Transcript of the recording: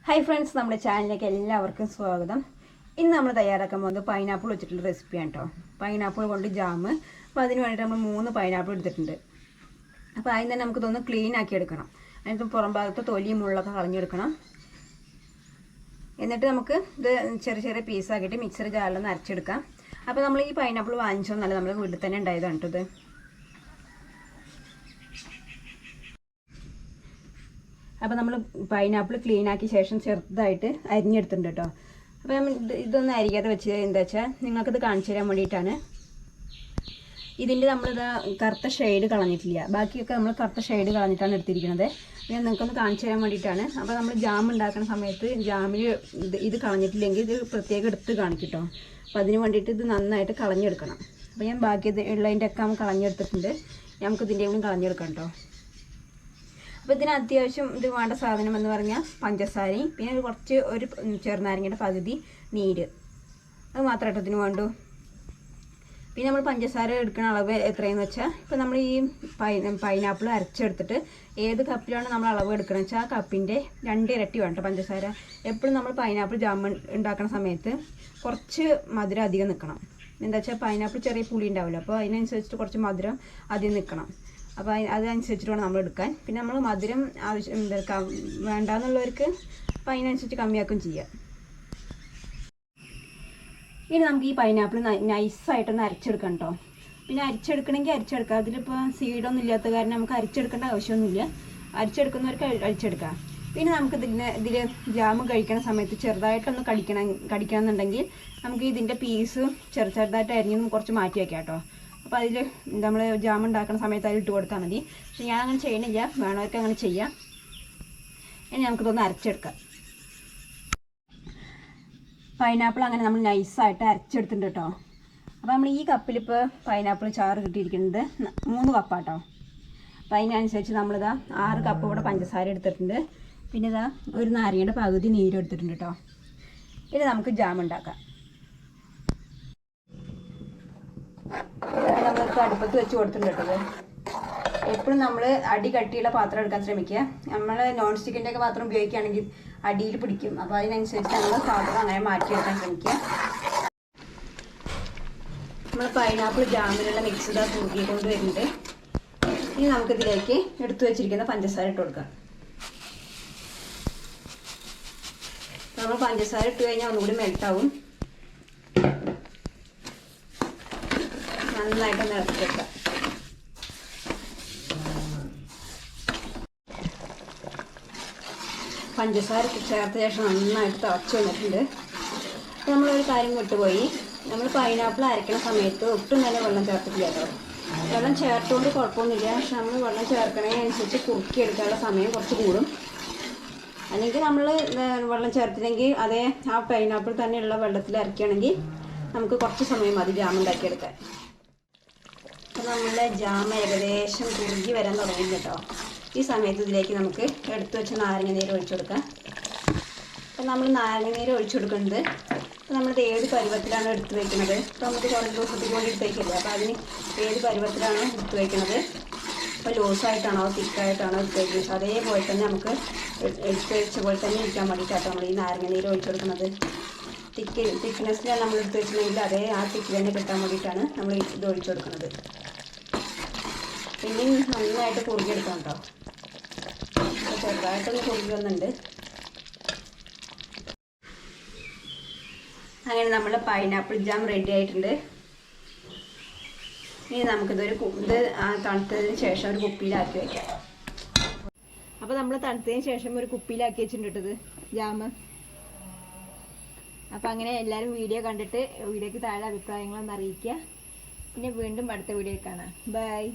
Hi friends, നമ്മുടെ ചാനലിലേക്ക് എല്ലാവർക്കും സ്വാഗതം. ഇന്ന് നമ്മൾ തയ്യാറാക്കാൻ പോകുന്നത് പൈനാപ്പിൾ വെച്ചിട്ടുള്ള റെസിപ്പിയാണ് കേട്ടോ. പൈനാപ്പിൾ കൊണ്ട് ജാം. അപ്പോൾ അതിന് വേണ്ടിയിട്ട് നമ്മൾ 3 പൈനാപ്പിൾ എടുത്തിട്ടുണ്ട്. അപ്പോൾ അതിന് തന്നെ നമുക്കിതൊന്ന് ക്ലീൻ ആക്കി എടുക്കണം. അതിന് പുറം ഭാഗത്ത് തൊലിയും മുള്ളൊക്കെ കളഞ്ഞെടുക്കണം. എന്നിട്ട് നമുക്ക് ഇത് ചെറിയ ചെറിയ പീസാക്കിയിട്ട് മിക്സർ ജാറിലൊന്ന് അരച്ചെടുക്കാം. അപ്പോൾ നമ്മൾ ഈ പൈനാപ്പിൾ വാങ്ങിച്ചൊന്നല്ല, നമ്മൾ വീട്ടിൽ തന്നെ ഉണ്ടായതാണ് കേട്ടോ ഇത്. അപ്പോൾ നമ്മൾ പൈനാപ്പിൾ ക്ലീൻ ആക്കിയ ശേഷം ചെറുതായിട്ട് അരിഞ്ഞെടുത്തിട്ടുണ്ട് കേട്ടോ. അപ്പോൾ നമ്മൾ ഇതൊന്നും അരിയാതെ വെച്ച് എന്താ വെച്ചാൽ നിങ്ങൾക്കിത് കാണിച്ചു തരാൻ വേണ്ടിയിട്ടാണ്. ഇതിൻ്റെ നമ്മളിത് കറുത്ത ഷെയ്ഡ് കളഞ്ഞിട്ടില്ല, ബാക്കിയൊക്കെ നമ്മൾ കറുത്ത ഷെയ്ഡ് കളഞ്ഞിട്ടാണ് എടുത്തിരിക്കുന്നത്. ഞാൻ നിങ്ങൾക്കൊന്ന് കാണിച്ചു തരാൻ വേണ്ടിയിട്ടാണ്. അപ്പോൾ നമ്മൾ ജാം ഉണ്ടാക്കുന്ന സമയത്ത് ജാമിൽ ഇത് കളഞ്ഞിട്ടില്ലെങ്കിൽ ഇത് പ്രത്യേകം എടുത്ത് കാണിക്കും കേട്ടോ. അപ്പോൾ അതിന് വേണ്ടിയിട്ട് ഇത് നന്നായിട്ട് കളഞ്ഞെടുക്കണം. അപ്പോൾ ഞാൻ ബാക്കി ഉള്ളതിൻ്റെ ഒക്കെ നമ്മൾ കളഞ്ഞെടുത്തിട്ടുണ്ട്. നമുക്കിതിൻ്റെ കൂടി കളഞ്ഞെടുക്കാം കേട്ടോ. അപ്പോൾ ഇതിന് അത്യാവശ്യം ഇത് വേണ്ട സാധനം എന്ന് പറഞ്ഞാൽ പഞ്ചസാരയും പിന്നെ ഒരു ചെറുനാരങ്ങയുടെ പകുതി നീര്, അത് മാത്രമായിട്ട് ഇതിന് വേണ്ടു. പിന്നെ നമ്മൾ പഞ്ചസാര എടുക്കുന്ന അളവ് എത്രയെന്ന് വെച്ചാൽ, ഇപ്പോൾ നമ്മൾ ഈ പൈനാപ്പിൾ അരച്ചെടുത്തിട്ട് ഏത് കപ്പിലാണ് നമ്മൾ അളവ് എടുക്കുന്നത് വെച്ചാൽ ആ കപ്പിൻ്റെ 2 ഇരട്ടി വേണ്ട പഞ്ചസാര. എപ്പോഴും നമ്മൾ പൈനാപ്പിൾ ജാം ഉണ്ടാക്കുന്ന സമയത്ത് കുറച്ച് മധുരം അധികം നിൽക്കണം. എന്താ വെച്ചാൽ പൈനാപ്പിൾ ചെറിയ പുളി ഉണ്ടാവില്ല, അപ്പോൾ അതിനനുസരിച്ചിട്ട് കുറച്ച് മധുരം അധികം നിൽക്കണം. അപ്പോൾ അതനുസരിച്ചിട്ട് വേണം നമ്മൾ എടുക്കാൻ. പിന്നെ നമ്മൾ മധുരം ആവശ്യം വേണ്ടാന്നുള്ളവർക്ക് അപ്പോൾ അതിനനുസരിച്ച് കമ്മിയാക്കും ചെയ്യാം. ഇനി നമുക്ക് ഈ പൈനാപ്പിൾ നൈസായിട്ടൊന്ന് അരച്ചെടുക്കാം കേട്ടോ. പിന്നെ അരച്ചെടുക്കണമെങ്കിൽ അരച്ചെടുക്കാം. അതിലിപ്പോൾ സീഡൊന്നും ഇല്ലാത്ത കാരണം നമുക്ക് അരച്ചെടുക്കേണ്ട ആവശ്യമൊന്നുമില്ല. അരച്ചെടുക്കുന്നവർക്ക് അരച്ചെടുക്കാം. പിന്നെ നമുക്ക് ഇതിൽ ജാം കഴിക്കണ സമയത്ത് ചെറുതായിട്ടൊന്ന് കടിക്കണം എന്നുണ്ടെങ്കിൽ നമുക്ക് ഇതിൻ്റെ പീസ് ചെറുതായിട്ട് അരിഞ്ഞൊന്നും കുറച്ച് മാറ്റി വയ്ക്കാം കേട്ടോ. അപ്പോൾ അതിൽ നമ്മൾ ജാം ഉണ്ടാക്കുന്ന സമയത്ത് അതിൽ ഇട്ട് കൊടുത്താൽ മതി. പക്ഷെ ഞാൻ അങ്ങനെ ചെയ്യണില്ല, വേണവർക്ക് അങ്ങനെ ചെയ്യാം. ഇനി നമുക്കിതൊന്ന് അരച്ചെടുക്കാം. പൈനാപ്പിൾ അങ്ങനെ നമ്മൾ നൈസായിട്ട് അരച്ചെടുത്തിട്ടുണ്ട് കേട്ടോ. അപ്പോൾ നമ്മൾ ഈ കപ്പിലിപ്പോൾ പൈനാപ്പിൾ ചാറ് കിട്ടിയിരിക്കുന്നത് 3 കപ്പാട്ടോ. അപ്പോൾ അതിനനുസരിച്ച് നമ്മളിതാ 6 കപ്പ് ഇവിടെ പഞ്ചസാര എടുത്തിട്ടുണ്ട്. പിന്നെ ഇതാ ഒരു നാരങ്ങയുടെ പകുതി നീര് എടുത്തിട്ടുണ്ട് കേട്ടോ. ഇനി നമുക്ക് ജാം ഉണ്ടാക്കാം. നമ്മളിപ്പോൾ അടുപ്പത്ത് വെച്ച് കൊടുത്തിട്ടുണ്ട് കേട്ടത്. എപ്പോഴും നമ്മൾ അടി കട്ടിയുള്ള പാത്രം എടുക്കാൻ ശ്രമിക്കുക. നമ്മൾ നോൺ സ്റ്റിക്കിൻ്റെ ഒക്കെ പാത്രം ഉപയോഗിക്കുകയാണെങ്കിൽ അടിയിൽ പിടിക്കും. അപ്പോൾ അതിനനുസരിച്ച് നമ്മൾ പാത്രം അങ്ങനെ മാറ്റിയെടുക്കാൻ ശ്രമിക്കുക. നമ്മൾ പൈനാപ്പിൾ ജാമിനുള്ള മിക്സ് ഇതാ കുറുകിക്കൊണ്ട് വരുന്നുണ്ട്. ഇനി നമുക്കിതിലേക്ക് എടുത്തു വെച്ചിരിക്കുന്ന പഞ്ചസാര ഇട്ട് കൊടുക്കാം. നമ്മൾ പഞ്ചസാര ഇട്ട് കഴിഞ്ഞാൽ ഒന്നുകൂടി മെൽട്ടാവും. നന്നായിട്ടൊന്ന് ഇളക്കി വെക്കാം. പഞ്ചസാര ചേർത്ത ശേഷം നന്നായിട്ട് തിളച്ച് വന്നിട്ടുണ്ട്. അപ്പോൾ നമ്മളൊരു കാര്യം വിട്ടുപോയി, നമ്മൾ പൈനാപ്പിൾ അരയ്ക്കണ സമയത്ത് ഒട്ടും തന്നെ വെള്ളം ചേർത്തിട്ടില്ല കേട്ടോ. വെള്ളം ചേർത്തുകൊണ്ട് കുഴപ്പമൊന്നുമില്ല, പക്ഷെ നമ്മൾ വെള്ളം ചേർക്കണതിനനുസരിച്ച് കുറുക്കിയെടുക്കാനുള്ള സമയം കുറച്ച് കൂടും. അല്ലെങ്കിൽ നമ്മൾ വെള്ളം ചേർത്തില്ലെങ്കിൽ അതേ ആ പൈനാപ്പിൾ തന്നെയുള്ള വെള്ളത്തിൽ അരയ്ക്കുകയാണെങ്കിൽ നമുക്ക് കുറച്ച് സമയം മതി ജാം ഉണ്ടാക്കിയെടുക്കാൻ. അപ്പോൾ നമ്മളുടെ ജാം ഏകദേശം കുറുകി വരാൻ തുടങ്ങി കേട്ടോ. ഈ സമയത്ത് ഇതിലേക്ക് നമുക്ക് എടുത്തു വെച്ച നാരങ്ങ നീര് ഒഴിച്ചു കൊടുക്കാം. അപ്പോൾ നമ്മൾ നാരങ്ങ നീര് ഒഴിച്ചു കൊടുക്കുന്നത് അപ്പോൾ നമ്മളിത് ഏത് പരുവത്തിലാണ് എടുത്ത് വയ്ക്കുന്നത്. അപ്പോൾ നമുക്ക് കുറേ ദിവസത്തേക്ക് വേണ്ടി എടുത്ത് വയ്ക്കില്ല. അപ്പോൾ അതിന് ഏത് പരുവത്തിലാണ് എടുത്ത് വയ്ക്കുന്നത്, അപ്പോൾ ലൂസായിട്ടാണോ തിക്കായിട്ടാണോ എടുത്ത് വയ്ക്കുന്നത്, അതേപോലെ തന്നെ നമുക്ക് എടുത്ത് വെച്ച പോലെ തന്നെ ഇരിക്കാൻ വേണ്ടിയിട്ടാണ് നമ്മൾ ഈ നാരങ്ങ നീര് ഒഴിച്ചു കൊടുക്കുന്നത്. തിക്നെസ്സിലാണ് നമ്മൾ എടുത്ത് വെച്ചിട്ടുണ്ടെങ്കിൽ അതേ ആ തിക്ക് തന്നെ കിട്ടാൻ വേണ്ടിയിട്ടാണ് നമ്മൾ ഇത് ഒഴിച്ചു കൊടുക്കുന്നത്. പിന്നെ നന്നായിട്ട് കുറുകിയെടുക്കണം കേട്ടോ. ചെറുതായിട്ടൊന്ന് കുറുകി വന്നിട്ടുണ്ട്. അങ്ങനെ നമ്മുടെ പൈനാപ്പിൾ ജാം റെഡി ആയിട്ടുണ്ട്. ഇനി നമുക്കിത് തണുത്തതിന് ശേഷം ഒരു കുപ്പിയിലാക്കി വയ്ക്കാം. അപ്പോൾ നമ്മൾ തണുത്തതിന് ശേഷം ഒരു കുപ്പിയിലാക്കി വെച്ചിട്ടുണ്ട് ജാം. അപ്പോൾ അങ്ങനെ എല്ലാവരും വീഡിയോ കണ്ടിട്ട് വീഡിയോയ്ക്ക് താഴെ അഭിപ്രായങ്ങളൊന്ന് അറിയിക്കുക. പിന്നെ വീണ്ടും അടുത്ത വീഡിയോയിൽ കാണാം. ബൈ.